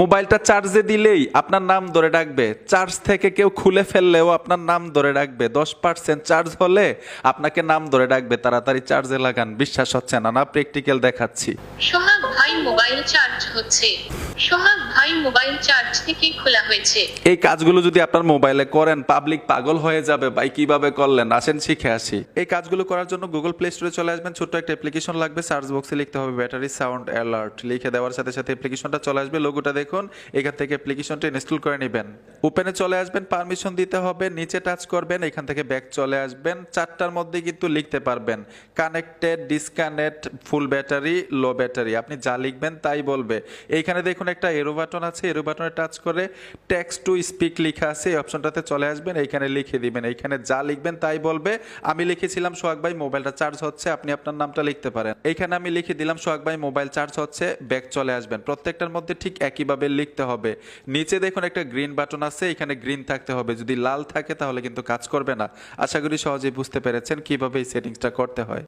মোবাইলটা চার্জে দিলেই আপনার নাম ধরে ডাকবে। চার্জ থেকে কেউ খুলে ফেললেও আপনার নাম ধরে ডাকবে। 10% চার্জ হলে আপনাকে নাম ধরে ডাকবে। তাড়াতাড়ি চার্জে লাগান। বিশ্বাস হচ্ছে না? না, প্র্যাকটিক্যাল দেখাচ্ছি। সোহাগ ভাই মোবাইল চার্জ হচ্ছে। সোহাগ ভাই মোবাইল চার্জ থেকে খোলা হয়েছে। এই কাজগুলো যদি আপনার মোবাইলে করেন, পাবলিক পাগল হয়ে যাবে। ভাই কিভাবে করলেন? আসেন শিখে আসি। এই কাজগুলো করার জন্য গুগল প্লে স্টোরে চলে আসবেন। ছোট্ট একটা অ্যাপ্লিকেশন লাগবে। সার্চ বক্সে লিখতে হবে ব্যাটারি সাউন্ড অ্যালার্ট। লিখে দেওয়ার সাথে সাথে অ্যাপ্লিকেশনটা চলে আসবে। লোগোটা দেখুন, এখান থেকে অ্যাপ্লিকেশনটা ইনস্টল করে নেবেন। ওপেনে চলে আসবেন, পারমিশন দিতে হবে, নিচে টাচ করবেন, এখান থেকে ব্যাক চলে আসবেন। চারটার মধ্যে কিন্তু লিখতে পারবেন কানেক্টেড, ডিসকানেক্ট, ফুল ব্যাটারি, লো ব্যাটারি। আপনি যা লিখবেন তাই বলবে। এইখানে দেখুন একটা এরো বাটন আছে, এরো বাটনে টাচ করে টেক্সট টু স্পিক লেখা আছে, এই অপশনটাতে চলে আসবেন, এইখানে লিখে দিবেন। এইখানে যা লিখবেন তাই বলবে। আমি লিখেছিলাম সোহাগ ভাই মোবাইলটা চার্জ হচ্ছে, আপনি আপনার নামটা লিখতে পারেন। এইখানে আমি লিখে দিলাম সোহাগ ভাই মোবাইল চার্জ হচ্ছে, ব্যাক চলে আসবেন। প্রত্যেকটার মধ্যে ঠিক একইভাবে লিখতে হবে। নিচে দেখুন একটা গ্রিন বাটন আছে, এখানে গ্রিন থাকতে হবে। যদি লাল থাকে তাহলে কিন্তু কাজ করবে না। আশা করি সহজেই বুঝতে পেরেছেন কিভাবে এই সেটিংসটা করতে হয়।